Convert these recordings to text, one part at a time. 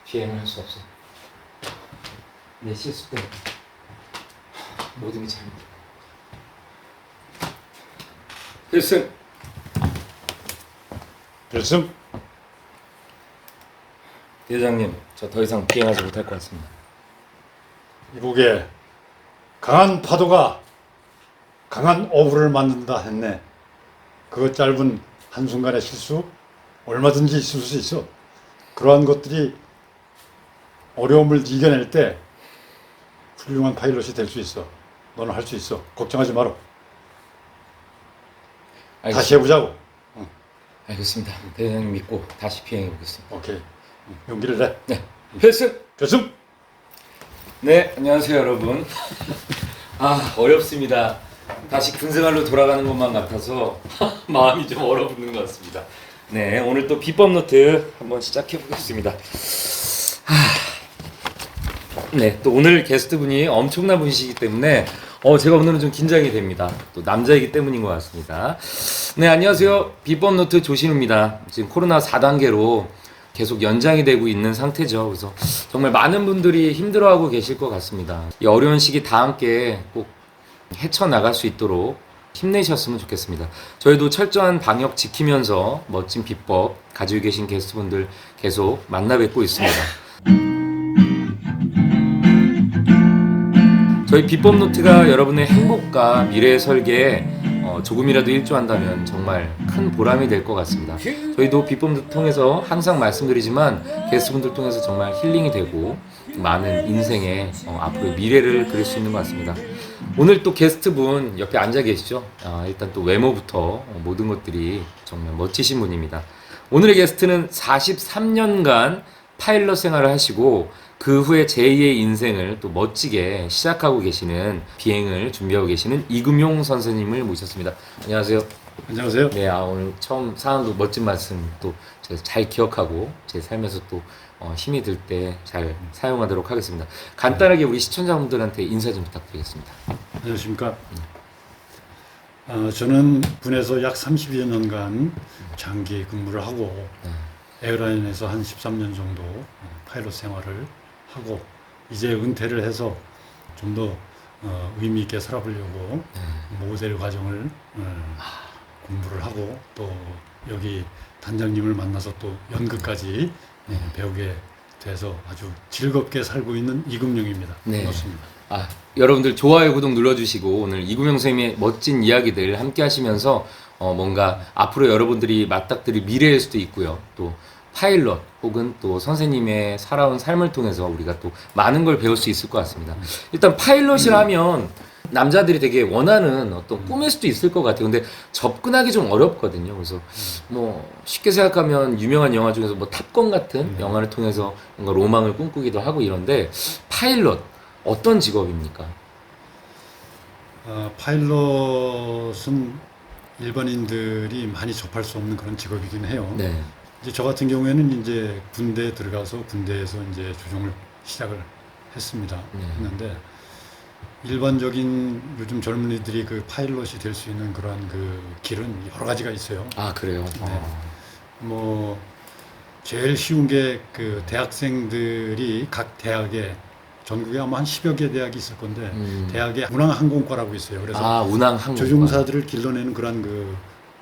비행을 할 수 없어. 내 실수 때문에 모든 게 잘못. 필승. 결승. 대장님, 저 더 이상 비행하지 못할 것 같습니다. 이북에 강한 파도가 강한 어부를 만든다 했네. 그 짧은 한순간의 실수 얼마든지 있을 수 있어. 그러한 것들이 어려움을 이겨낼 때 훌륭한 파일럿이 될 수 있어. 너는 할 수 있어. 걱정하지 마라. 다시 해보자고. 알겠습니다. 대장님 믿고 다시 비행해 보겠습니다. 오케이. 용기를 내. 네, 필승. 결승. 네, 안녕하세요 여러분. 아, 어렵습니다. 다시 군생활로 돌아가는 것만 같아서 마음이 좀 얼어붙는 것 같습니다. 네, 오늘 또 비법 노트 한번 시작해 보겠습니다. 네, 또 오늘 게스트분이 엄청난 분이시기 때문에 제가 오늘은 좀 긴장이 됩니다. 또 남자이기 때문인 것 같습니다. 네, 안녕하세요. 비법 노트 조신우입니다. 지금 코로나 4단계로 계속 연장이 되고 있는 상태죠. 그래서 정말 많은 분들이 힘들어하고 계실 것 같습니다. 이 어려운 시기 다 함께 꼭 헤쳐나갈 수 있도록 힘내셨으면 좋겠습니다. 저희도 철저한 방역 지키면서 멋진 비법 가지고 계신 게스트분들 계속 만나 뵙고 있습니다. 저희 비법 노트가 여러분의 행복과 미래의 설계에 조금이라도 일조한다면 정말 큰 보람이 될 것 같습니다. 저희도 비법 노트 통해서 항상 말씀드리지만 게스트분들 통해서 정말 힐링이 되고 많은 인생의 앞으로의 미래를 그릴 수 있는 것 같습니다. 오늘 또 게스트분 옆에 앉아 계시죠? 일단 또 외모부터 모든 것들이 정말 멋지신 분입니다. 오늘의 게스트는 43년간 파일럿 생활을 하시고 그 후에 제2의 인생을 또 멋지게 시작하고 계시는 비행을 준비하고 계시는 이금용 선생님을 모셨습니다. 안녕하세요. 안녕하세요. 네, 오늘 처음 상황도 멋진 말씀 또 제가 잘 기억하고 제 삶에서 또 힘이 들 때 잘 사용하도록 하겠습니다. 간단하게 우리 시청자분들한테 인사 좀 부탁드리겠습니다. 안녕하십니까. 저는 군에서 약 30여 년간 장기 근무를 하고 에어라인에서 한 13년 정도 파일럿 생활을 하고 이제 은퇴를 해서 좀 더 의미 있게 살아보려고 모델 과정을 공부를 하고 또 여기 단장님을 만나서 또 연극까지 배우게 돼서 아주 즐겁게 살고 있는 이금용입니다. 네. 반갑습니다. 여러분들 좋아요, 구독 눌러주시고 오늘 이금용 선생님의 멋진 이야기들 함께 하시면서 뭔가 앞으로 여러분들이 맞닥뜨릴 미래일 수도 있고요. 또 파일럿 혹은 또 선생님의 살아온 삶을 통해서 우리가 또 많은 걸 배울 수 있을 것 같습니다. 일단 파일럿이라면 남자들이 되게 원하는 어떤 꿈일 수도 있을 것 같아요. 근데 접근하기 좀 어렵거든요. 그래서 뭐 쉽게 생각하면 유명한 영화 중에서 뭐 탑건 같은 영화를 통해서 뭔가 로망을 꿈꾸기도 하고 이런데 파일럿 어떤 직업입니까? 파일럿은 일반인들이 많이 접할 수 없는 그런 직업이긴 해요. 네. 이제 저 같은 경우에는 이제 군대에 들어가서 군대에서 이제 조종을 시작을 했습니다. 했는데 일반적인 요즘 젊은이들이 그 파일럿이 될 수 있는 그러한 그 길은 여러 가지가 있어요. 그래요? 네. 뭐 제일 쉬운 게 그 대학생들이 각 대학에 전국에 아마 한 10여 개 대학이 있을 건데 대학에 운항항공과라고 있어요. 그래서 운항항공과. 조종사들을 길러내는 그런 그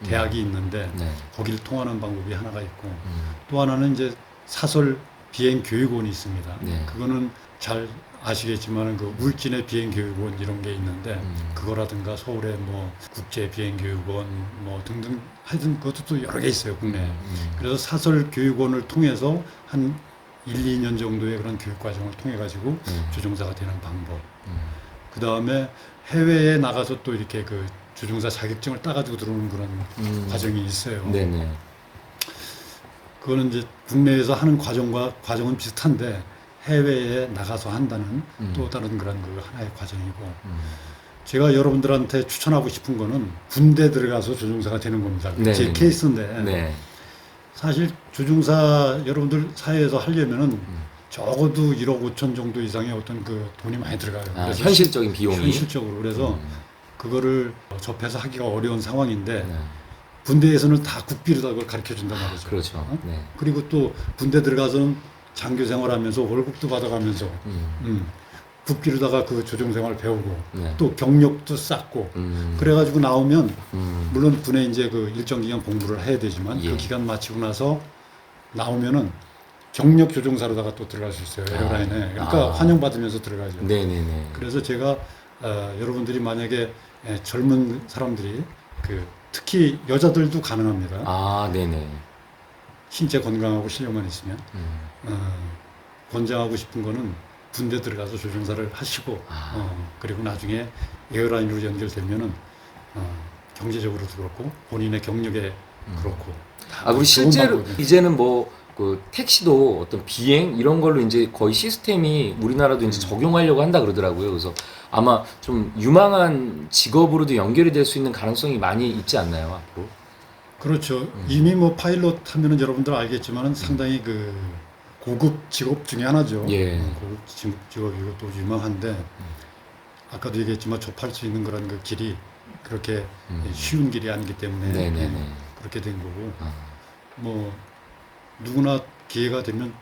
대학이 있는데 네. 거기를 통하는 방법이 하나가 있고 또 하나는 이제 사설 비행 교육원이 있습니다. 네. 그거는 잘 아시겠지만 그 울진의 비행 교육원 이런 게 있는데 그거라든가 서울의 뭐 국제 비행 교육원 뭐 등등 하여튼 그것도 또 여러 개 있어요 국내에. 그래서 사설 교육원을 통해서 한 1, 2년 정도의 그런 교육 과정을 통해 가지고 조종사가 되는 방법. 그 다음에 해외에 나가서 또 이렇게 그 조종사 자격증을 따가지고 들어오는 그런 과정이 있어요. 네네. 그거는 이제 국내에서 하는 과정은 비슷한데 해외에 나가서 한다는 또 다른 그런 그 하나의 과정이고 제가 여러분들한테 추천하고 싶은 거는 군대 들어가서 조종사가 되는 겁니다. 제 케이스인데 네. 사실 조종사 여러분들 사회에서 하려면은 적어도 1억 5천 정도 이상의 어떤 그 돈이 많이 들어가요. 그래서 현실적인 비용이. 현실적으로 그래서 그거를 접해서 하기가 어려운 상황인데 군대에서는 다 국비로 다 그걸 가르쳐 준단 말이죠. 그렇죠. 네. 그리고 또 군대 들어가서는 장교 생활하면서 월급도 받아가면서 국기로다가 그 조종생활 배우고 네. 또 경력도 쌓고 그래가지고 나오면 물론 군에 이제 그 일정 기간 공부를 해야 되지만 예. 그 기간 마치고 나서 나오면은 경력 조종사로다가 또 들어갈 수 있어요. 에어라인에. 그러니까 환영받으면서 들어가죠. 네네네. 그래서 제가 여러분들이 만약에 젊은 사람들이 그 특히 여자들도 가능합니다. 아, 네네. 신체 건강하고 실력만 있으면 권장하고 싶은 거는 군대 들어가서 조종사를 하시고 그리고 나중에 에어라인으로 연결되면은 경제적으로도 그렇고 본인의 경력에 그렇고 아, 그리고 좋은 실제로 방법이에요. 이제는 뭐 그 택시도 어떤 비행 이런 걸로 이제 거의 시스템이 우리나라도 이제 적용하려고 한다 그러더라고요. 그래서 아마 좀 유망한 직업으로도 연결이 될 수 있는 가능성이 많이 있지 않나요, 앞으로? 그렇죠. 이미 뭐 파일럿 하면은 여러분들 알겠지만은 상당히 그 고급 직업 중에 하나죠. 예. 고급 직업이고 또 유망한데 아까도 얘기했지만 접할 수 있는 그런 그 길이 그렇게 쉬운 길이 아니기 때문에 네네네. 그렇게 된 거고 아. 뭐 누구나 기회가 되면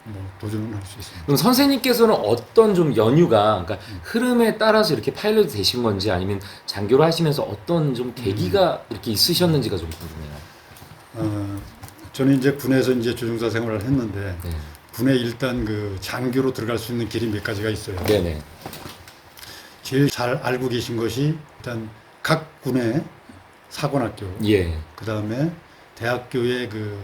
뭐 도전을 할 수 있습니다. 그럼 선생님께서는 어떤 좀 연유가, 그러니까 흐름에 따라서 이렇게 파일럿이 되신 건지 아니면 장교를 하시면서 어떤 좀 계기가 이렇게 있으셨는지가 좀 궁금해요. 저는 이제 군에서 이제 조종사 생활을 했는데 네. 군에 일단 그 장교로 들어갈 수 있는 길이 몇 가지가 있어요. 네네. 제일 잘 알고 계신 것이 일단 각 군의 사관학교, 예. 그 다음에 대학교의 그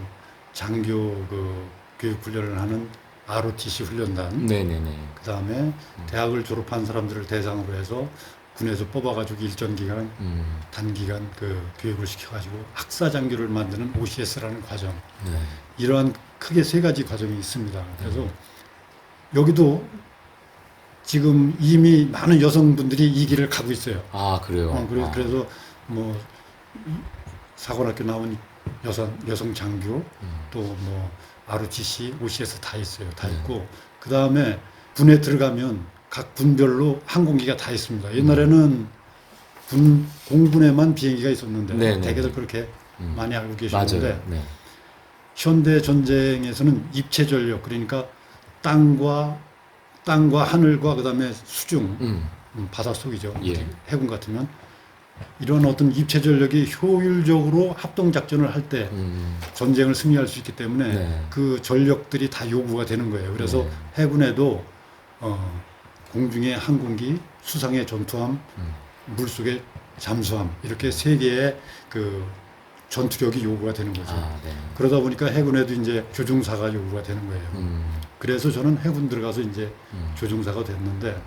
장교 그 교육 훈련을 하는 ROTC 훈련단, 네네네. 그 다음에 대학을 졸업한 사람들을 대상으로 해서 군에서 뽑아가지고 일정 기간, 단기간 그 교육을 시켜가지고 학사 장교를 만드는 OCS라는 과정. 네. 이러한 크게 세 가지 과정이 있습니다. 그래서 여기도 지금 이미 많은 여성분들이 이 길을 가고 있어요. 아, 그래요? 아. 그래서 뭐 사관학교 나온 여성 장교 또 뭐 ROTC, OCS 다 있어요. 다 있고 그 다음에 군에 들어가면 각 군별로 항공기가 다 있습니다. 옛날에는 공군에만 비행기가 있었는데 네네. 대개들 그렇게 많이 알고 맞아요. 계시는데 네. 현대 전쟁에서는 입체 전력 그러니까 땅과 하늘과 그다음에 수중 바닷속이죠. 예. 해군 같으면 이런 어떤 입체 전력이 효율적으로 합동 작전을 할 때 전쟁을 승리할 수 있기 때문에 네. 그 전력들이 다 요구가 되는 거예요. 그래서 네. 해군에도 공중의 항공기, 수상의 전투함, 물속의 잠수함 이렇게 세 개의 그 전투력이 요구가 되는 거죠. 아, 네. 그러다 보니까 해군에도 이제 조종사가 요구가 되는 거예요. 그래서 저는 해군 들어가서 이제 조종사가 됐는데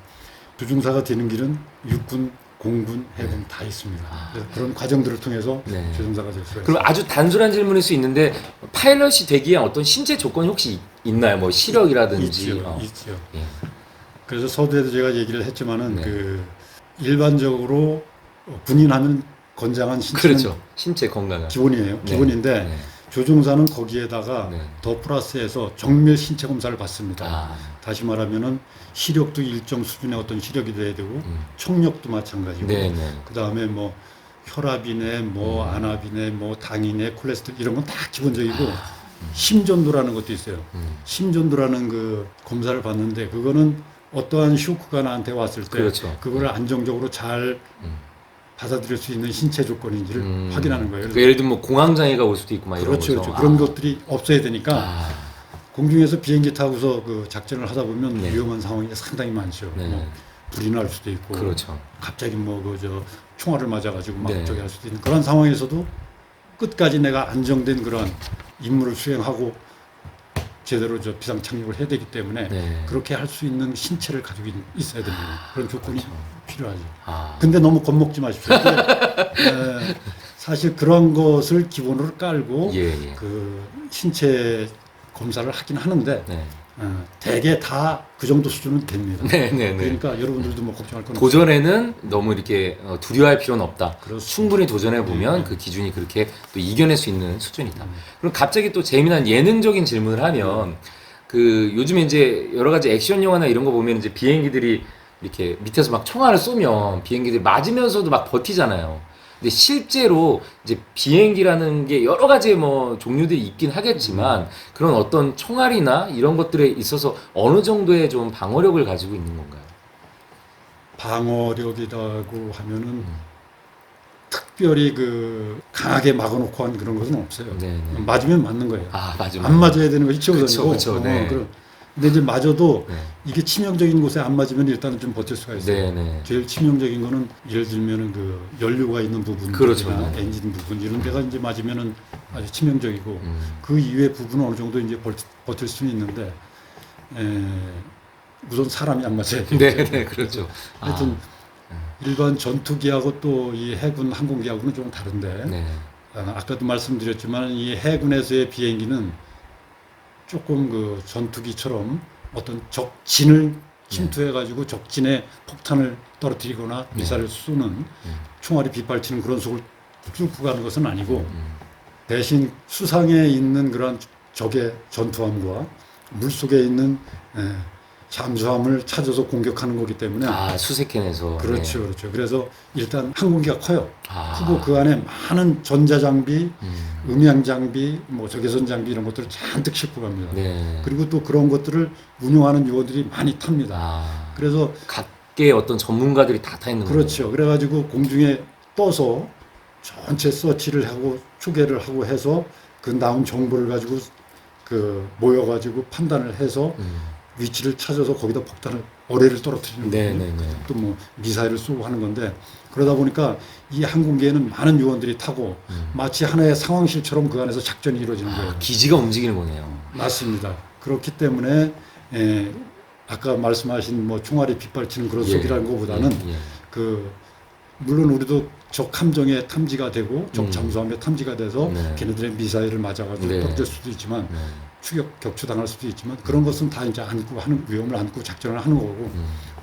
조종사가 되는 길은 육군, 공군, 해군 다 있습니다. 그래서 그런 과정들을 통해서 네. 조종사가 됐어요. 그럼 아주 단순한 질문일 수 있는데 파일럿이 되기 위한 어떤 신체 조건이 혹시 있나요? 뭐 시력이라든지. 있죠. 예. 그래서 서두에도 제가 얘기를 했지만은 네. 그 일반적으로 군인하면 건장한 신체는 그렇죠. 신체 건강한. 기본이에요. 네. 기본인데 네. 조종사는 거기에다가 네. 더 플러스해서 정밀 신체 검사를 받습니다. 아. 다시 말하면은 시력도 일정 수준의 어떤 시력이 돼야 되고 청력도 마찬가지고 네, 네. 그 다음에 뭐 혈압이네 뭐 안압이네 뭐 당이네 콜레스테롤 이런 건 다 기본적이고 심전도라는 것도 있어요. 심전도라는 그 검사를 받는데 그거는 어떠한 쇼크가 나한테 왔을 때 그렇죠. 그거를 안정적으로 잘 받아들일 수 있는 신체 조건인지를 확인하는 거예요. 그러니까 예를 들면 뭐 공황장애가 올 수도 있고 막 이런 그렇죠, 거죠. 그렇죠. 그런 것들이 없어야 되니까 아. 공중에서 비행기 타고서 그 작전을 하다 보면 네. 위험한 상황이 상당히 많죠. 네. 뭐 불이 날 수도 있고, 그렇죠. 갑자기 뭐 그 저 총알을 맞아가지고 막 네. 저기 할 수도 있는 그런 상황에서도 끝까지 내가 안정된 그런 임무를 수행하고 제대로 저 비상 착륙을 해야 되기 때문에 네. 그렇게 할 수 있는 신체를 가지고 있어야 됩니다. 그런 조건이 필요하죠. 아. 근데 너무 겁먹지 마십시오. 사실 그런 것을 기본으로 깔고 예, 예. 그 신체 검사를 하긴 하는데 네. 대개 다 그 정도 수준은 됩니다. 네, 네, 네. 그러니까 여러분들도 뭐 걱정할 건 도전에는 너무 이렇게 두려워할 필요는 없다. 그렇습니다. 충분히 도전해 보면 그 기준이 그렇게 또 이겨낼 수 있는 수준이다. 그럼 갑자기 또 재미난 예능적인 질문을 하면 그 요즘에 이제 여러 가지 액션 영화나 이런 거 보면 이제 비행기들이 이렇게 밑에서 막 총알을 쏘면 비행기들이 맞으면서도 막 버티잖아요. 근데 실제로 이제 비행기라는 게 여러 가지 뭐 종류들이 있긴 하겠지만 그런 어떤 총알이나 이런 것들에 있어서 어느 정도의 좀 방어력을 가지고 있는 건가요? 방어력이라고 하면은 특별히 그 강하게 막아놓고 한 그런 것은 없어요. 네, 네. 맞으면 맞는 거예요. 아, 맞아. 안 맞아야 되는 것이 그쵸, 최우선이고. 그쵸, 네. 근데 이제 맞아도 네. 이게 치명적인 곳에 안 맞으면 일단은 좀 버틸 수가 있어요. 네, 네. 제일 치명적인 거는 예를 들면은 그 연료가 있는 부분이나 그렇죠. 네. 엔진 부분 이런 데가 이제 맞으면은 아주 치명적이고 그 이외의 부분은 어느 정도 이제 버틸 수는 있는데 우선 사람이 안 맞아야 돼요. 네, 네, 그렇죠. 하여튼 일반 전투기하고 또 이 해군 항공기하고는 좀 다른데 네. 아까도 말씀드렸지만 이 해군에서의 비행기는 조금 그 전투기처럼 어떤 적진을 침투해가지고 적진에 폭탄을 떨어뜨리거나 미사를 쏘는 총알이 빗발치는 그런 속을 뚫고 가는 것은 아니고 대신 수상에 있는 그런 적의 전투함과 물속에 있는 잠수함을 찾아서 공격하는 거기 때문에 아, 수색해내서. 그렇죠, 네. 그렇죠. 그래서 일단 항공기가 커요. 아. 크고 그 안에 많은 전자장비, 음향 장비, 뭐 적외선 장비 이런 것들을 잔뜩 싣고 갑니다. 네. 그리고 또 그런 것들을 운용하는 요원들이 많이 탑니다. 아. 그래서 각계의 어떤 전문가들이 다 타 있는 거예요. 그렇죠. 그래가지고 공중에 떠서 전체 서치를 하고 추계를 하고 해서 그 나온 정보를 가지고 그 모여가지고 판단을 해서 위치를 찾아서 거기다 폭탄을 어뢰를 떨어뜨리는 네, 거예요. 네, 네. 또 뭐 미사일을 쏘고 하는 건데 그러다 보니까 이 항공기에는 많은 요원들이 타고 마치 하나의 상황실처럼 그 안에서 작전이 이루어지는 거예요. 아, 기지가 움직이는 거네요. 맞습니다. 그렇기 때문에 아까 말씀하신 뭐 총알이 빗발치는 그런 속이라는 것보다는 예. 그 물론 우리도 적 함정에 탐지가 되고 적 잠수함에 탐지가 돼서 네. 걔네들의 미사일을 맞아가지고 네. 떨어질 수도 있지만 네. 추격 격추당할 수도 있지만 그런 것은 다 이제 안고 하는 위험을 안고 작전을 하는 거고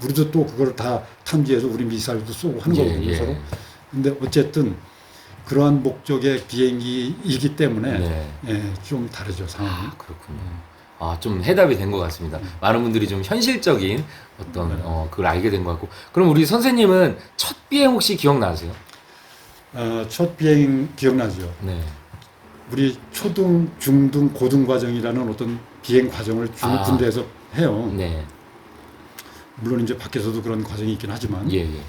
우리도 또 그걸 다 탐지해서 우리 미사일도 쏘고 하는 거거든요. 서로. 근데 어쨌든 그러한 목적의 비행기이기 때문에 네. 좀 다르죠 상황이. 아, 그렇군요. 아, 좀 해답이 된 것 같습니다. 많은 분들이 좀 현실적인 어떤 그걸 알게 된 것 같고. 그럼 우리 선생님은 첫 비행 혹시 기억나세요? 첫 비행 기억나죠? 네. 우리 초등, 중등, 고등 과정이라는 어떤 비행 과정을 군대에서 해요. 네. 물론 이제 밖에서도 그런 과정이 있긴 하지만 예, 예.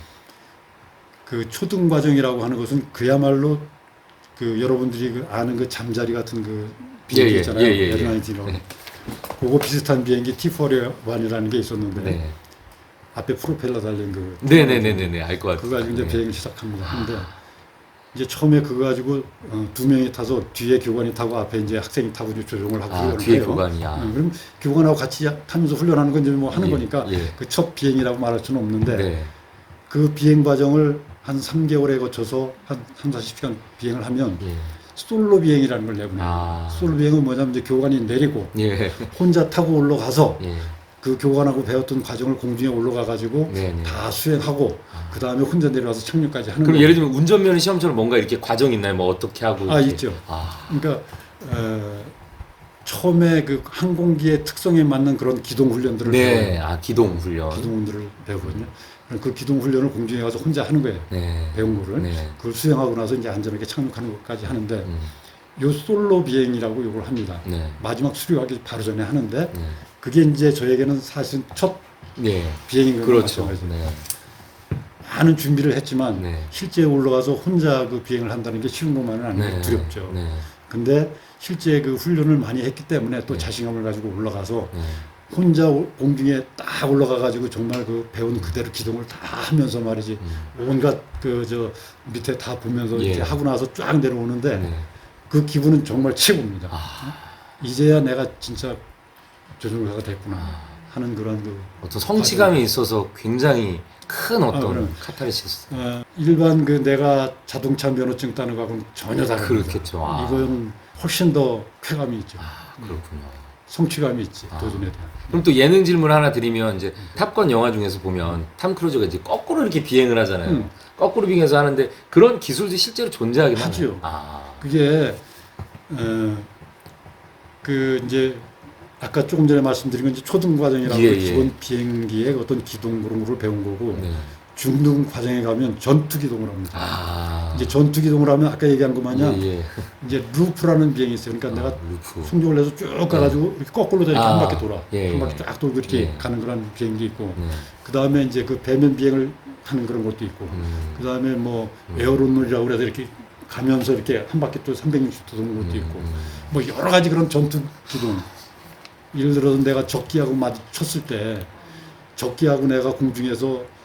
그 초등 과정이라고 하는 것은 그야말로 그 여러분들이 그 아는 그 잠자리 같은 그 비행기 있잖아요. 에어라인이라고. 그거 비슷한 비행기 T-41이라는 게 있었는데 네. 앞에 프로펠러 달린 그 네네네네. 알 것 같아요. 그거 가지고 이제 네. 비행을 시작합니다. 근데 이제 처음에 그거 가지고 두 명이 타서 뒤에 교관이 타고 앞에 이제 학생이 타고 이제 조종을 하고 훈련을 뒤에 해요. 교관이야. 그럼 교관하고 같이 타면서 훈련하는 건 이제 뭐 하는 예, 거니까 예. 그 첫 비행이라고 말할 수는 없는데 네. 그 비행 과정을 한 3개월에 거쳐서 한 3, 40시간 비행을 하면 예. 솔로 비행이라는 걸 내보내요. 아. 솔로 비행은 뭐냐면 이제 교관이 내리고 예. 혼자 타고 올라가서 예. 그 교관하고 배웠던 과정을 공중에 올라가 가지고 네네. 다 수행하고 그 다음에 혼자 내려와서 착륙까지 하는 그럼 거예요. 예를 들면 운전면허 시험처럼 뭔가 이렇게 과정 있나요? 뭐 어떻게 하고? 아 이렇게? 있죠. 아. 그러니까 처음에 그 항공기의 특성에 맞는 그런 기동 훈련들을 네. 배워요. 아, 기동 훈련. 기동 훈련을 배우거든요. 그 기동 훈련을 공중에 가서 혼자 하는 거예요. 네. 배운 거를 네. 그걸 수행하고 나서 이제 안전하게 착륙하는 것까지 하는데 요 솔로 비행이라고 이걸 합니다. 네. 마지막 수료하기 바로 전에 하는데 네. 그게 이제 저에게는 사실 첫 네. 비행인 것 그렇죠. 같아요. 네. 많은 준비를 했지만 네. 실제 올라가서 혼자 그 비행을 한다는 게 쉬운 것만은 아니고 네. 두렵죠. 네. 근데 실제 그 훈련을 많이 했기 때문에 또 네. 자신감을 가지고 올라가서 네. 혼자 공중에 딱 올라가 가지고 정말 그 배운 그대로 기동을 다 하면서 말이지 온갖 그 저 밑에 다 보면서 예. 이제 하고 나서 쫙 내려오는데 네. 그 기분은 정말 최고입니다. 아. 이제야 내가 진짜 조종사가 됐구나 하는 그런 그 어떤 성취감이 있어서 굉장히 큰 어떤 그럼. 카타르시스. 일반 그 내가 자동차 면허증 따는 거하고는 전혀 다릅니다. 그렇겠죠. 아. 이건 훨씬 더 쾌감이 있죠. 아, 그렇군요. 성취감이 있지 도전에 대한. 그럼 또 예능 질문 하나 드리면 이제 탑건 영화 중에서 보면 탐 크루즈가 이제 거꾸로 이렇게 비행을 하잖아요. 거꾸로 비행해서 하는데 그런 기술도 실제로 존재하긴 하죠. 하죠. 아. 그게 그 이제 아까 조금 전에 말씀드린 건 이제 초등 과정이라고 예, 예. 기본 비행기의 어떤 기동 그런 거를 배운 거고 네. 중등 과정에 가면 전투 기동을 합니다. 아. 이제 전투 기동을 하면 아까 얘기한 것 마냥 예, 예. 이제 루프라는 비행이 있어요. 그러니까 내가 루프. 충족을 해서 쭉 가가지고 이렇게 거꾸로 이렇게 한 바퀴 돌아. 예, 한 바퀴 쫙 돌고 이렇게 예. 가는 그런 비행도 있고. 네. 그 다음에 이제 그 배면 비행을 하는 그런 것도 있고. 그 다음에 뭐 에어로놀이라고 그래서 이렇게 가면서 이렇게 한 바퀴 또 360도 도는 것도 있고. 뭐 여러 가지 그런 전투 기동. 예를 들어서 내가 적기하고 마주쳤을 때 적기하고 내가 공중에서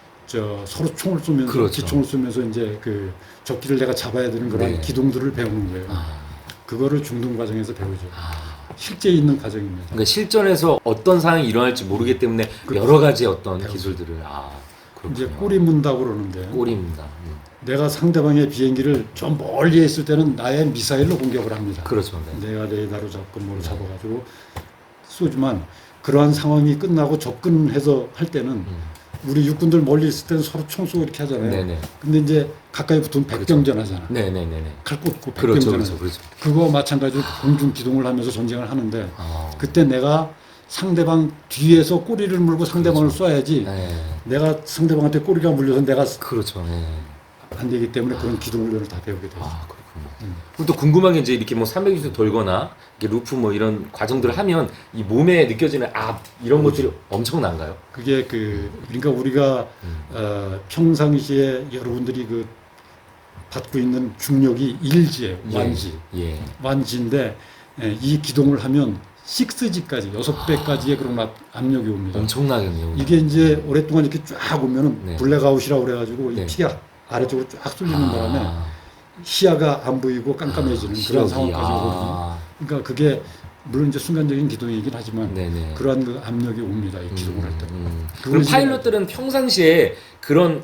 서로 총을 쏘면서 그렇죠. 기총을 쏘면서 이제 그 적기를 내가 잡아야 되는 그런 네. 기동들을 배우는 거예요. 그거를 중등 과정에서 배우죠. 실제 있는 과정입니다. 그러니까 실전에서 어떤 상황이 일어날지 모르기 때문에 여러 가지 어떤 배우죠. 기술들을 그렇군요. 이제 꼬리 문다고 그러는데 꼬리입니다. 내가 상대방의 비행기를 좀 멀리 있을 때는 나의 미사일로 공격을 합니다. 그렇죠. 네. 내가 레이더로 잡고 뭐로 잡아가지고 쏘지만 그러한 상황이 끝나고 접근해서 할 때는 우리 육군들 멀리 있을 때는 서로 총 쏘고 이렇게 하잖아요. 네네. 근데 이제 가까이 붙으면 백병전 하잖아. 네네네네. 칼 꽂고 그렇죠, 백병전 그렇죠, 하잖아. 그렇죠. 그거 마찬가지로 공중 기동을 하면서 전쟁을 하는데 아, 그때 내가 상대방 뒤에서 꼬리를 물고 상대방을 쏴야지 네. 내가 상대방한테 꼬리가 물려서 내가 그렇죠. 네. 안 되기 때문에 그런 기동 훈련을 다 배우게 돼요. 그렇군요. 그럼 또 궁금한 게 이제 이렇게 뭐 360도 돌거나 이렇게 루프 뭐 이런 과정들을 하면 이 몸에 느껴지는 이런 것들이 엄청난가요? 그게 그러니까 우리가 평상시에 여러분들이 그 받고 있는 중력이 일지예요. 완지. 예. 완지인데 이 기동을 하면 6G까지 6배까지의 그런 압력이 옵니다. 엄청나겠네요. 이게 이제 오랫동안 이렇게 쫙 오면은 네. 블랙아웃이라고 그래가지고 네. 이 피가 아래쪽으로 쫙 쏠리는 바람에 시야가 안 보이고 깜깜해지는 그런 상황까지 오거든요. 그러니까 그게 물론 이제 순간적인 기동이긴 하지만 네네. 그러한 그 압력이 옵니다. 이 기동을 할 때. 그럼 파일럿들은 평상시에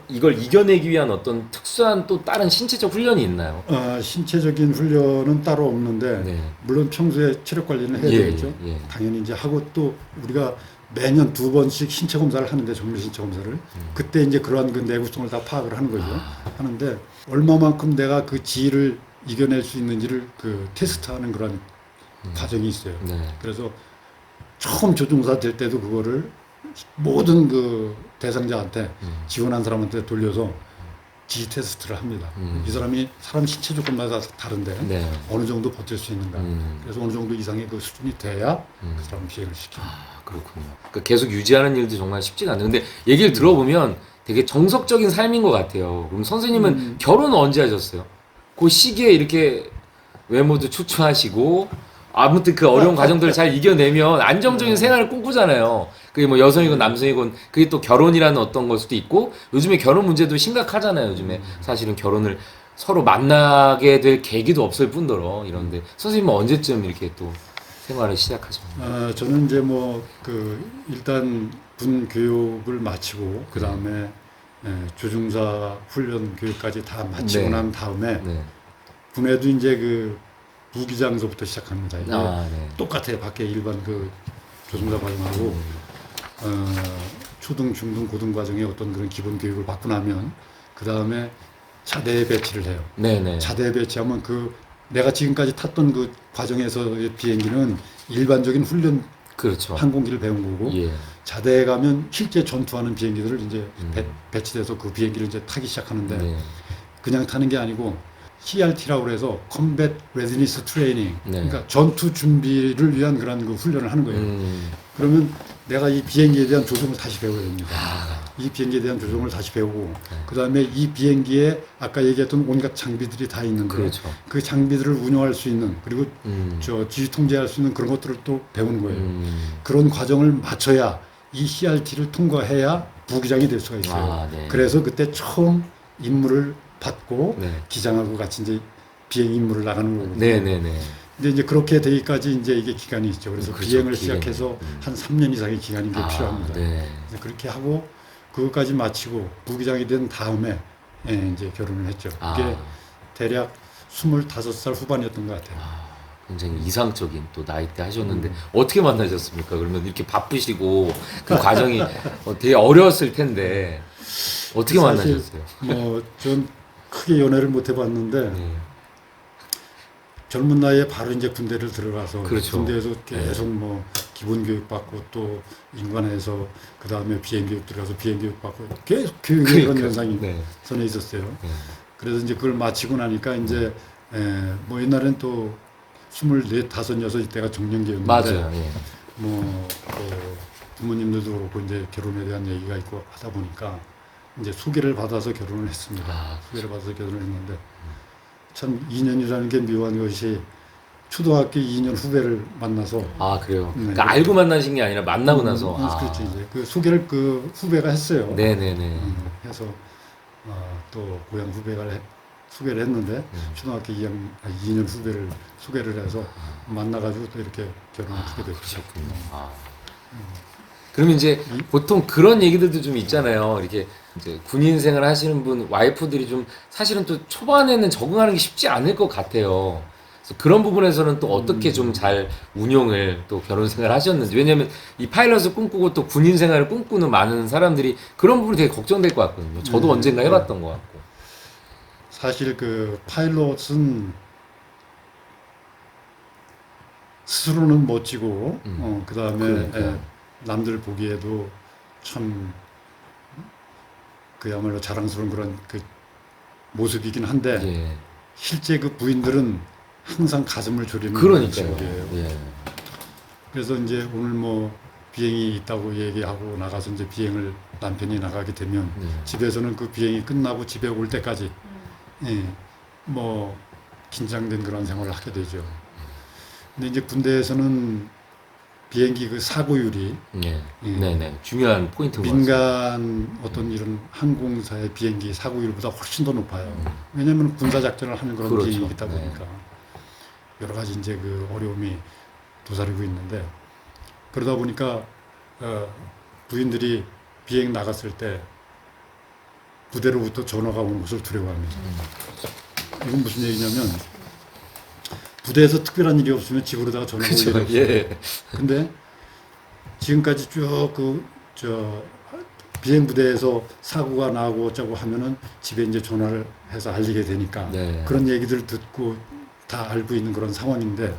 이걸 이겨내기 위한 어떤 특수한 또 다른 신체적 훈련이 있나요? 신체적인 훈련은 따로 없는데 네. 물론 평소에 체력 관리는 해야 예, 되겠죠. 예. 당연히 이제 하고 또 우리가 매년 2번씩 신체 검사를 하는데 정밀 신체 검사를 그때 이제 그러한 그 내구성을 다 파악을 하는 거죠. 하는데 얼마만큼 내가 그 지위를 이겨낼 수 있는지를 그 테스트하는 그런 과정이 있어요. 네. 그래서 처음 조종사 될 때도 그거를 모든 그 대상자한테 지원한 사람한테 돌려서 지휘 테스트를 합니다. 이 사람 신체 조건마다 다른데 네. 어느 정도 버틸 수 있는가. 그래서 어느 정도 이상의 그 수준이 돼야 그 사람 비행을 시킵니다. 그렇군요. 그러니까 계속 유지하는 일도 정말 쉽지가 않아요. 근데 얘기를 들어보면 되게 정석적인 삶인 것 같아요. 그럼 선생님은 결혼은 언제 하셨어요? 그 시기에 이렇게 외모도 추추하시고 아무튼 그 어려운 과정들을 잘 이겨내면 안정적인 생활을 꿈꾸잖아요. 그게 뭐 여성이건 남성이건 그게 또 결혼이라는 어떤 걸 수도 있고 요즘에 결혼 문제도 심각하잖아요. 요즘에 사실은 결혼을 서로 만나게 될 계기도 없을 뿐더러 이런데 선생님은 언제쯤 이렇게 또 생활을 시작하셨나요? 저는 이제 뭐 일단 군 교육을 마치고 그 다음에 조종사 훈련 교육까지 다 마치고 네. 난 다음에 네. 군에도 이제 그 무기장소부터 시작합니다. 이게 네. 똑같아요. 밖에 일반 그 조종사 과정하고 초등, 중등, 고등 과정의 어떤 그런 기본 교육을 받고 나면 그 다음에 차대에 배치를 해요. 네네. 차대에 배치하면 내가 지금까지 탔던 그 과정에서의 비행기는 일반적인 훈련 그렇죠. 항공기를 배운 거고 예. 자대에 가면 실제 전투하는 비행기들을 이제 배치돼서 그 비행기를 이제 타기 시작하는데 네. 그냥 타는 게 아니고 CRT라고 해서 Combat Readiness Training, 네. 그러니까 전투 준비를 위한 그런 그 훈련을 하는 거예요. 그러면 내가 이 비행기에 대한 조종을 다시 배워야 됩니다. 이 비행기에 대한 조종을 다시 배우고 그 다음에 이 비행기에 아까 얘기했던 온갖 장비들이 다 있는데 그렇죠. 그 장비들을 운영할 수 있는 그리고 지휘 통제할 수 있는 그런 것들을 또 배우는 거예요. 그런 과정을 마쳐야 이 CRT를 통과해야 부기장이 될 수가 있어요. 네. 그래서 그때 처음 임무를 받고 네. 기장하고 같이 이제 비행 임무를 나가는 거거든요. 네네네. 근데 이제 그렇게 되기까지 이제 이게 기간이 있죠. 그래서 그렇죠. 비행을 기간이. 시작해서 한 3년 이상의 기간이 이제 필요합니다. 네. 그래서 그렇게 하고 그것까지 마치고 부기장이 된 다음에 이제 결혼을 했죠. 그게 대략 25살 후반이었던 것 같아요. 굉장히 이상적인 또 나이대 하셨는데 어떻게 만나셨습니까? 그러면 이렇게 바쁘시고 그 과정이 되게 어려웠을 텐데 어떻게 사실 만나셨어요? 뭐 전 크게 연애를 못 해봤는데 네. 젊은 나이에 바로 이제 군대를 들어가서 그렇죠. 군대에서 계속 뭐 기본 교육 받고 또 인관에서 그 다음에 비행 교육 들어가서 비행 교육 받고 계속 교육의 그런 현상이 네. 선에 있었어요. 네. 그래서 이제 그걸 마치고 나니까 이제 뭐 옛날엔 또 24, 5, 6 때가 정년기였는데 맞아요. 예. 또 부모님들도 그렇고 이제 결혼에 대한 얘기가 있고 하다 보니까 이제 소개를 받아서 결혼을 했습니다. 아, 소개를 받아서 결혼을 했는데 참 인연이라는 게 묘한 것이 초등학교 2년 후배를 만나서 아 그래요. 네. 그러니까 알고 만나신 게 아니라 만나고 나서. 그렇죠. 이제 그 소개를 그 후배가 했어요. 네네네. 해서 또 고향 후배가 소개를 했는데 초등학교 2년 후배를 소개를 해서 만나가지고 또 이렇게 결혼을 하게 됐죠. 그러셨군요. 그러면 이제 보통 그런 얘기들도 좀 있잖아요. 이렇게 이제 군인 생활 하시는 분 와이프들이 좀 사실은 또 초반에는 적응하는 게 쉽지 않을 것 같아요. 그래서 그런 부분에서는 또 어떻게 좀 잘 운용을 또 결혼 생활 하셨는지. 왜냐면 이 파일럿을 꿈꾸고 또 군인 생활을 꿈꾸는 많은 사람들이 그런 부분이 되게 걱정될 것 같거든요. 저도 언젠가 해봤던 것 같고. 사실 그 파일럿은 스스로는 멋지고 그 다음에 그러니까요. 남들 보기에도 참 그야말로 자랑스러운 그런 그 모습이긴 한데 예. 실제 그 부인들은 항상 가슴을 졸이는 그러니까요. 모습이에요. 예. 그래서 이제 오늘 뭐 비행이 있다고 얘기하고 나가서 이제 비행을 남편이 나가게 되면 집에서는 그 비행이 끝나고 집에 올 때까지 뭐 긴장된 그런 생활을 하게 되죠. 근데 이제 군대에서는 비행기 그 사고율이 예. 네네. 중요한 포인트인 것 같습니다. 민간 어떤 이런 항공사의 비행기 사고율보다 훨씬 더 높아요. 왜냐하면 군사 작전을 하는 그런 그렇죠. 비행기이다 네. 보니까 여러 가지 이제 그 어려움이 도사리고 있는데 그러다 보니까 부인들이 비행 나갔을 때 부대로부터 전화가 오는 것을 두려워합니다. 이건 무슨 얘기냐면 부대에서 특별한 일이 없으면 집으로다가 전화가 올 일이 그렇죠. 없어요. 예. 근데 지금까지 쭉 비행 부대에서 사고가 나고 어쩌고 하면은 집에 이제 전화를 해서 알리게 되니까 네. 그런 얘기들을 듣고 다 알고 있는 그런 상황인데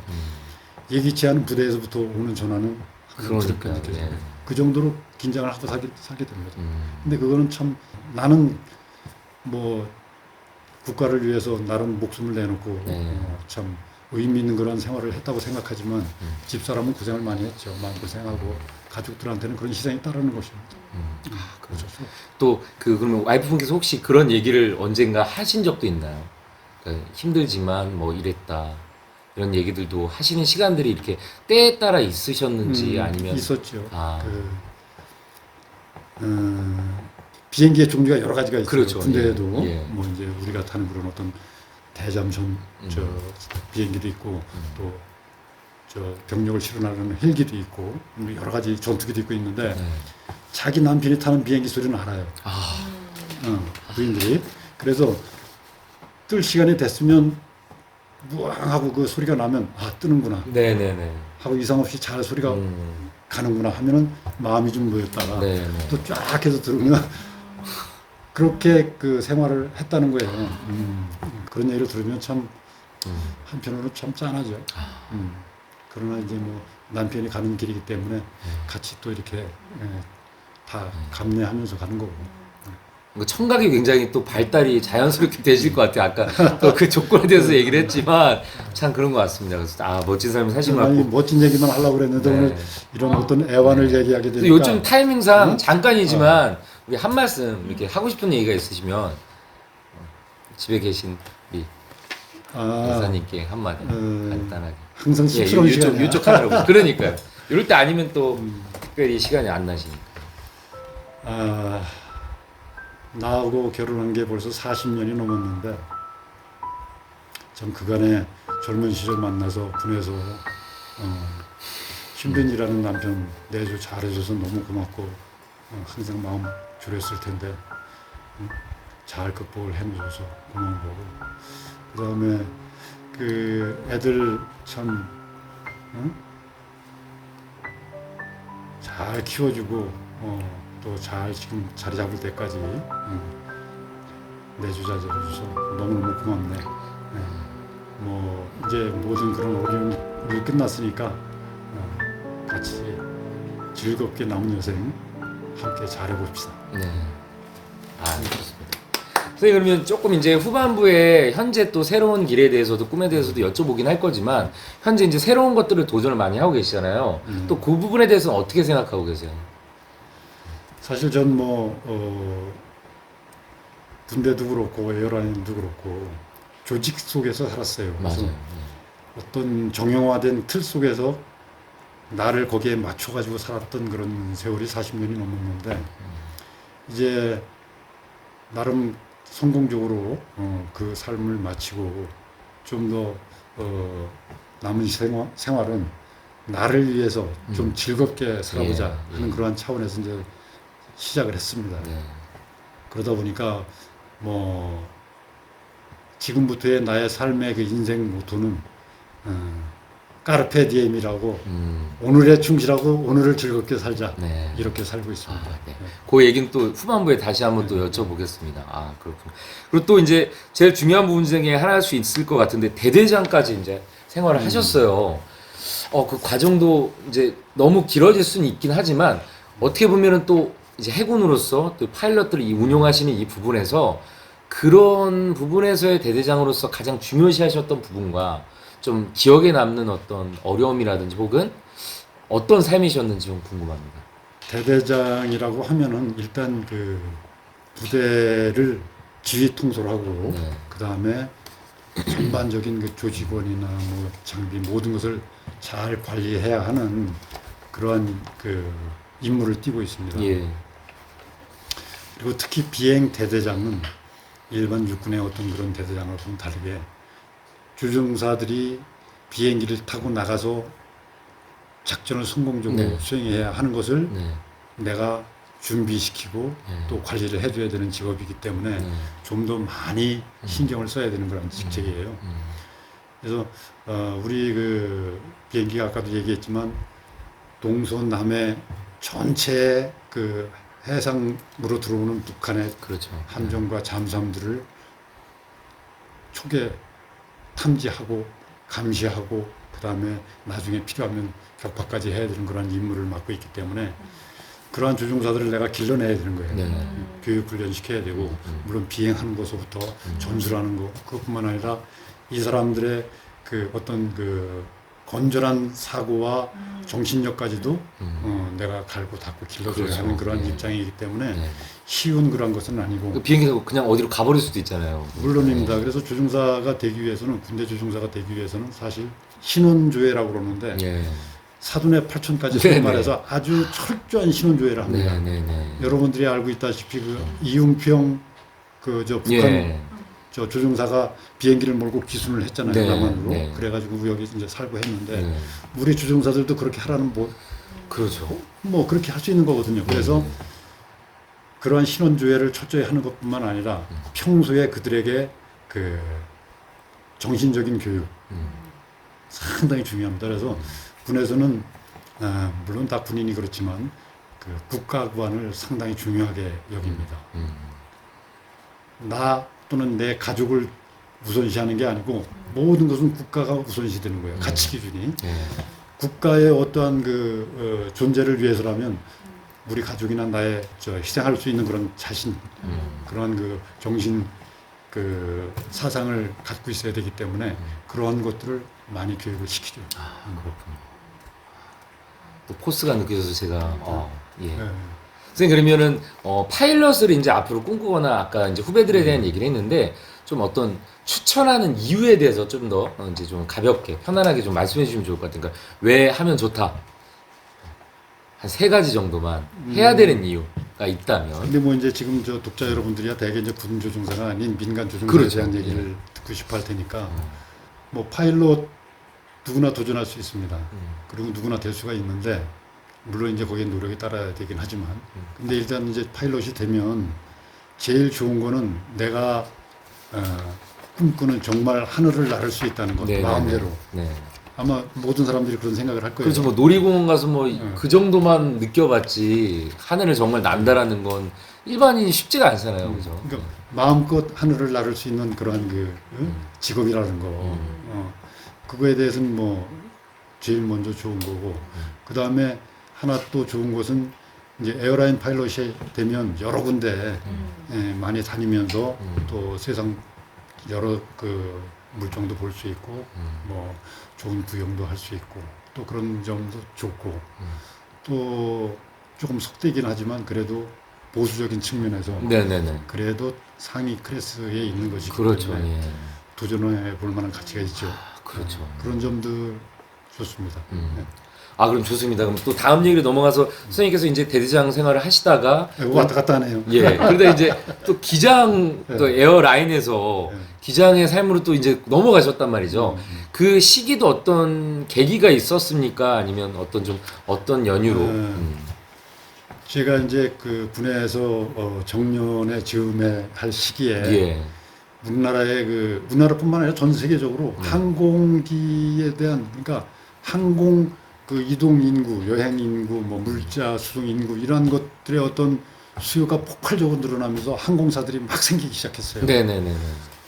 예기치 않은 부대에서부터 오는 전화는 항상 두렵게 그러니까요. 느껴져요. 예. 그 정도로 긴장을 하고 살게 됩니다. 근데 그거는 참 나는 뭐 국가를 위해서 나름 목숨을 내놓고 네. 참 의미 있는 그런 생활을 했다고 생각하지만 집사람은 고생을 많이 했죠. 마음고생하고 가족들한테는 그런 희생이 따르는 것입니다. 그렇죠. 또 그러면 와이프분께서 혹시 그런 얘기를 언젠가 하신 적도 있나요? 그러니까 힘들지만 뭐 이랬다 이런 얘기들도 하시는 시간들이 이렇게 때에 따라 있으셨는지 아니면 있었죠. 아. 비행기의 종류가 여러 가지가 있어요. 그렇죠. 군대에도 예. 뭐 이제 우리가 타는 그런 어떤 대잠선 비행기도 있고 또 병력을 실어나르는 헬기도 있고 뭐 여러 가지 전투기도 있고 있는데 자기 남편이 타는 비행기 소리는 알아요. 부인들이. 그래서 뜰 시간이 됐으면 무앙 하고 그 소리가 나면 뜨는구나 네네네. 하고 이상 없이 잘 소리가 가는구나 하면은 마음이 좀 놓였다가 네네. 또 쫙 해서 들으면 그렇게 그 생활을 했다는 거예요. 그런 얘기를 들으면 참 한편으로 참 짠하죠. 그러나 이제 뭐 남편이 가는 길이기 때문에 같이 또 이렇게 다 감내하면서 가는 거고. 청각이 굉장히 또 발달이 자연스럽게 되실 것 같아요. 아까 또 그 조건에 대해서 얘기를 했지만 참 그런 것 같습니다. 그래서 멋진 삶을 사신 것 아니 같고. 멋진 얘기만 하려고 그랬는데 네. 오늘 이런 어떤 애환을 얘기하게 또 되니까 요즘 타이밍상 잠깐이지만 우리 한 말씀 이렇게 하고 싶은 얘기가 있으시면 집에 계신 우리 여사님께 한마디 간단하게. 항상 쑥스러운 시간이야. 요쪽 하라고. 그러니까요. 이럴 때 아니면 또 특별히 시간이 안 나시니까. 나하고 결혼한 게 벌써 40년이 넘었는데 참 그간에 젊은 시절 만나서 군에서 힘든 일하는 남편 내조 잘해줘서 너무 고맙고 항상 마음 졸였을 텐데 잘 극복을 해줘서 고마운 거고 그 다음에 그 애들 참 잘 키워주고 또 잘 지금 자리 잡을 때까지 내조자재로서 너무너무 고맙네. 뭐 이제 모든 그런 어려움이 끝났으니까 같이 즐겁게 남은 여생 함께 잘해봅시다. 네. 아, 좋습니다. 선생님 그러면 조금 이제 후반부에 현재 또 새로운 길에 대해서도 꿈에 대해서도 여쭤보긴 할 거지만 현재 이제 새로운 것들을 도전을 많이 하고 계시잖아요. 또 그 부분에 대해서는 어떻게 생각하고 계세요? 사실 전 군대도 그렇고 에어라인도 그렇고 조직 속에서 살았어요. 그래서 맞아요. 어떤 정형화된 틀 속에서 나를 거기에 맞춰가지고 살았던 그런 세월이 40년이 넘었는데 이제 나름 성공적으로 그 삶을 마치고 좀 더 남은 생활은 나를 위해서 좀 즐겁게 살아보자 예, 하는 그러한 차원에서 이제 시작을 했습니다. 네. 그러다 보니까 지금부터의 나의 삶의 그 인생 모토는 까르페 디엠이라고 오늘에 충실하고 오늘을 즐겁게 살자 네. 이렇게 살고 있습니다. 아, 네. 그 얘기는 또 후반부에 다시 한번 또 여쭤보겠습니다. 아, 그렇군요. 그리고 또 이제 제일 중요한 부분 중에 하나 할 수 있을 것 같은데 대대장까지 이제 생활을 하셨어요. 그 과정도 이제 너무 길어질 수는 있긴 하지만 어떻게 보면은 또 이제 해군으로서 또 파일럿들을 운용하시는 이 부분에서 그런 부분에서의 대대장으로서 가장 중요시하셨던 부분과 좀 기억에 남는 어떤 어려움이라든지 혹은 어떤 삶이셨는지 좀 궁금합니다. 대대장이라고 하면은 일단 그 부대를 지휘 통솔하고 네. 그 다음에 전반적인 그 조직원이나 뭐 장비 모든 것을 잘 관리해야 하는 그러한 그 임무를 띠고 있습니다. 예. 그리고 특히 비행 대대장은 일반 육군의 어떤 그런 대대장하고는 다르게 주중사들이 비행기를 타고 나가서 작전을 성공적으로 네. 수행해야 하는 것을 네. 내가 준비시키고 네. 또 관리를 해줘야 되는 직업이기 때문에 네. 좀 더 많이 신경을 써야 되는 그런 직책이에요. 그래서 우리 그 비행기가 아까도 얘기했지만 동서남해 전체 그 해상으로 들어오는 북한의 그렇죠. 함정과 잠수함들을 초계 탐지하고 감시하고 그 다음에 나중에 필요하면 격파까지 해야 되는 그런 임무를 맡고 있기 때문에 그러한 조종사들을 내가 길러내야 되는 거예요. 네. 교육 훈련 시켜야 되고 물론 비행하는 것부터 전술하는 거 그것뿐만 아니라 이 사람들의 그 어떤 그 건전한 사고와 정신력까지도 내가 갈고 닦고 길러줘야 그렇죠. 하는 그런 네. 입장이기 때문에 네. 쉬운 그런 것은 아니고 그 비행기 타고 그냥 어디로 가버릴 수도 있잖아요. 물론입니다. 그래서 조종사가 되기 위해서는 군대 조종사가 되기 위해서는 사실 신원조회라고 그러는데 예. 사돈의 8촌까지 네네. 말해서 아주 철저한 신원조회를 합니다. 네네네. 여러분들이 알고 있다시피 그 이웅평 그 저 북한 예. 저 조종사가 비행기를 몰고 기순을 했잖아요. 네, 남한으로. 네. 그래가지고 여기 이제 살고 했는데 네. 우리 조종사들도 그렇게 하라는 그렇죠. 뭐 그렇게 할 수 있는 거거든요. 그래서 그러한 신원조회를 철저히 하는 것뿐만 아니라 평소에 그들에게 그 정신적인 교육 상당히 중요합니다. 그래서 군에서는 물론 다 군인이 그렇지만 그 국가관을 상당히 중요하게 여깁니다. 나 또는 내 가족을 우선시하는 게 아니고 모든 것은 국가가 우선시되는 거예요. 가치 기준이. 예. 국가의 어떠한 그 존재를 위해서라면 우리 가족이나 나의 희생할 수 있는 그런 자신, 그런 그 정신 그 사상을 갖고 있어야 되기 때문에 그러한 것들을 많이 교육을 시키죠. 아, 그렇군요. 또 포스가 느껴져서 제가 예. 네. 선생님 그러면은 파일럿을 이제 앞으로 꿈꾸거나 아까 이제 후배들에 대한 얘기를 했는데 좀 어떤 추천하는 이유에 대해서 좀 더 이제 좀 가볍게 편안하게 좀 말씀해 주시면 좋을 것 같아요. 그러니까 왜 하면 좋다. 한 3가지 정도만 해야 되는 이유가 있다면. 근데 뭐 이제 지금 저 독자 여러분들이야 대개 이제 군 조종사가 아닌 민간 조종사에 그렇죠. 대한 얘기를 듣고 싶어 할 테니까 뭐 파일럿 누구나 도전할 수 있습니다. 그리고 누구나 될 수가 있는데 물론 이제 거기에 노력이 따라야 되긴 하지만 근데 일단 이제 파일럿이 되면 제일 좋은 거는 내가 꿈꾸는 정말 하늘을 날을 수 있다는 것 네, 마음대로 네. 아마 모든 사람들이 그런 생각을 할 거예요. 그렇죠. 뭐 놀이공원 가서 뭐 그 정도만 느껴봤지 하늘을 정말 난다라는 건 일반인이 쉽지가 않잖아요. 그죠? 그러니까 마음껏 하늘을 나를 수 있는 그러한 그 직업이라는 거 그거에 대해서는 뭐 제일 먼저 좋은 거고, 그 다음에 하나 또 좋은 것은 이제 에어라인 파일럿이 되면 여러 군데 많이 다니면서 또 세상 여러 그 물정도 볼 수 있고, 뭐 좋은 구경도 할 수 있고, 또 그런 점도 좋고, 또 조금 속되긴 하지만 그래도 보수적인 측면에서 네네네. 그래도 상위 클래스에 있는 것이기 그렇죠. 때문에 예. 도전해 볼 만한 가치가 있죠. 그렇죠. 그런 점들 좋습니다. 네. 아, 그럼 좋습니다. 그럼 또 다음 얘기로 넘어가서 선생님께서 이제 대대장 생활을 하시다가 왔다 갔다 하네요. 예. 그러다 이제 또 기장 또 에어라인에서 네. 기장의 삶으로 또 이제 넘어가셨단 말이죠. 그 시기도 어떤 계기가 있었습니까? 아니면 어떤 연유로? 제가 이제 그 군에서 정년에 즈음에 할 시기에 예. 우리나라뿐만 아니라 전 세계적으로 항공기에 대한 그러니까 항공 그 이동 인구, 여행 인구, 뭐 물자 수송 인구 이러한 것들의 어떤 수요가 폭발적으로 늘어나면서 항공사들이 막 생기기 시작했어요. 네네네.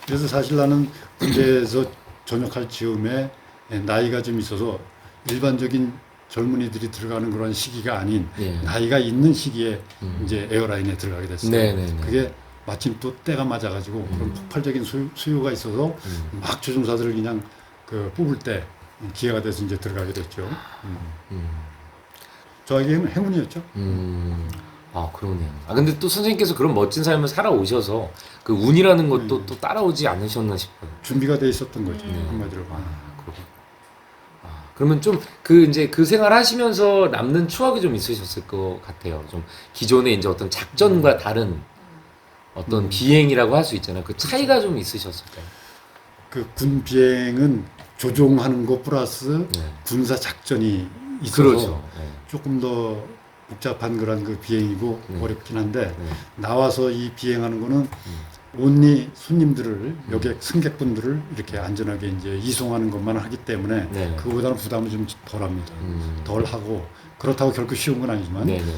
그래서 사실 나는 군대에서 전역할 즈음에 나이가 좀 있어서 일반적인 젊은이들이 들어가는 그런 시기가 아닌 예. 나이가 있는 시기에 이제 에어라인에 들어가게 됐어요. 네네네. 그게 마침 또 때가 맞아가지고 그런 폭발적인 수요가 있어서 막 조종사들을 그냥 그 뽑을 때 기회가 돼서 이제 들어가게 됐죠. 저에게는 행운이었죠. 아, 그러네요. 아, 근데 또 선생님께서 그런 멋진 삶을 살아오셔서 그 운이라는 것도 또 따라오지 않으셨나 싶어요. 준비가 돼 있었던 거죠. 한마디로. 그러면 좀 그 이제 그 생활 하시면서 남는 추억이 좀 있으셨을 것 같아요. 좀 기존의 이제 어떤 작전과 다른 어떤 비행이라고 할 수 있잖아요. 그 차이가 좀 있으셨을까요? 그 군 비행은 조종하는 것 플러스 네. 군사 작전이 있어서 그렇죠. 네. 조금 더 복잡한 그런 그 비행이고 어렵긴 한데 네. 나와서 이 비행하는 거는 온리 손님들을 여객 승객분들을 이렇게 안전하게 이제 이송하는 것만 하기 때문에 네. 그거보다는 부담은 좀 덜합니다. 덜 하고 그렇다고 결코 쉬운 건 아니지만 네네네.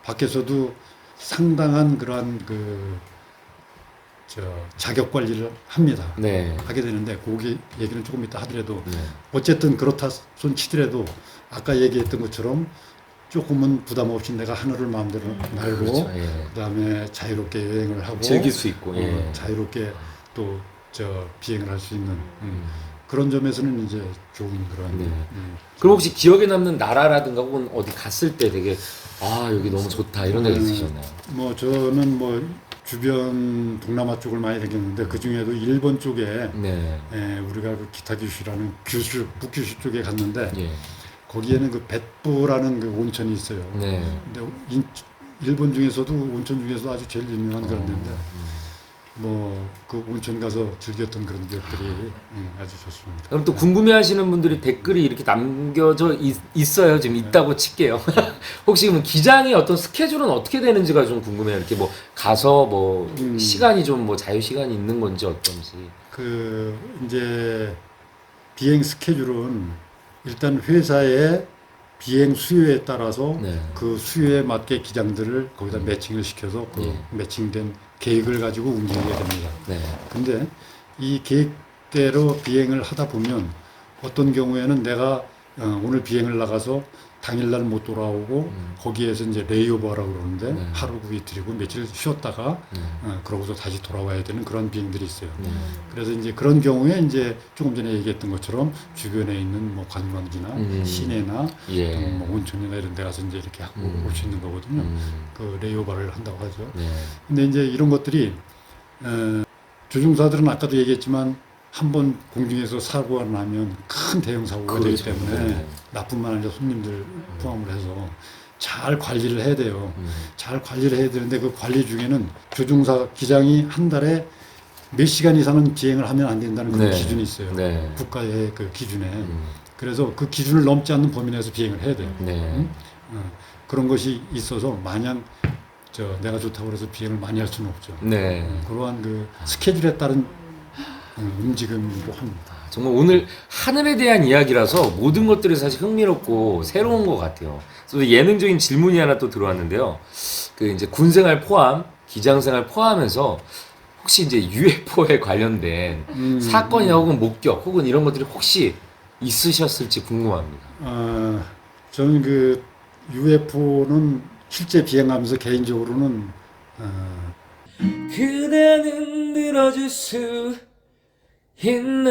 밖에서도 상당한 그러한 자격 관리를 합니다. 네. 하게 되는데 그 얘기는 조금 이따 하더라도 네. 어쨌든 그렇다 손 치더라도 아까 얘기했던 것처럼 조금은 부담 없이 내가 하늘을 마음대로 날고 그렇죠. 예. 그다음에 자유롭게 여행을 하고 즐길 수 있고. 예. 자유롭게 또 비행을 할 수 있는 그런 점에서는 이제 좋은 그런 네. 그럼 혹시 기억에 남는 나라라든가 혹은 어디 갔을 때 되게 아, 여기 너무 좋다 이런 데가 있으셨나요? 뭐 저는 뭐 주변 동남아 쪽을 많이 다녔는데 그 중에도 일본 쪽에 네. 우리가 그 기타규슈라는 규슈 북규슈 쪽에 갔는데 예. 거기에는 그 벳부라는 그 온천이 있어요. 네. 근데 일본 중에서도 온천 중에서도 아주 제일 유명한 그런 데인데 뭐 그 온천 가서 즐겼던 그런 기억들이 아주 좋습니다. 그럼 또 궁금해하시는 분들이 댓글이 이렇게 남겨져 있어요. 지금 있다고 칠게요. 혹시 그럼 기장의 어떤 스케줄은 어떻게 되는지가 좀 궁금해요. 이렇게 뭐 가서 뭐 시간이 좀 뭐 자유 시간이 있는 건지 어떤지. 그 이제 비행 스케줄은 일단 회사의 비행 수요에 따라서 네. 그 수요에 맞게 기장들을 거기다 매칭을 시켜서 그 예. 매칭된 계획을 가지고 움직이게 됩니다. 네. 근데 이 계획대로 비행을 하다 보면 어떤 경우에는 내가 오늘 비행을 나가서 당일날 못 돌아오고 거기에서 이제 레이오버라고 그러는데 네. 하루고 이틀이고 며칠 쉬었다가 그러고서 다시 돌아와야 되는 그런 비행들이 있어요. 그래서 이제 그런 경우에 이제 조금 전에 얘기했던 것처럼 주변에 있는 뭐 관광지나 시내나 예. 뭐 온천이나 이런 데 가서 이제 이렇게 하고 올 수 있는 거거든요. 그 레이오버를 한다고 하죠. 네. 근데 이제 이런 것들이 조종사들은 아까도 얘기했지만 한번 공중에서 사고가 나면 큰 대형 사고가 그렇죠. 되기 때문에 네. 나뿐만 아니라 손님들 포함을 해서 잘 관리를 해야 돼요. 잘 관리를 해야 되는데 그 관리 중에는 조종사 기장이 한 달에 몇 시간 이상은 비행을 하면 안 된다는 그런 네. 기준이 있어요. 네. 국가의 그 기준에. 그래서 그 기준을 넘지 않는 범위 내에서 비행을 해야 돼요. 네. 그런 것이 있어서 마냥 내가 좋다고 해서 비행을 많이 할 수는 없죠. 네. 그러한 그 스케줄에 따른 움직임으로 합니다. 정말 오늘 하늘에 대한 이야기라서 모든 것들이 사실 흥미롭고 새로운 것 같아요. 그래서 예능적인 질문이 하나 또 들어왔는데요. 그 이제 군생활 포함, 기장생활 포함해서 혹시 이제 UFO에 관련된 사건이나 혹은 목격 혹은 이런 것들이 혹시 있으셨을지 궁금합니다. 저는 그 UFO는 실제 비행하면서 개인적으로는 그대는 들어줄 수 있나요?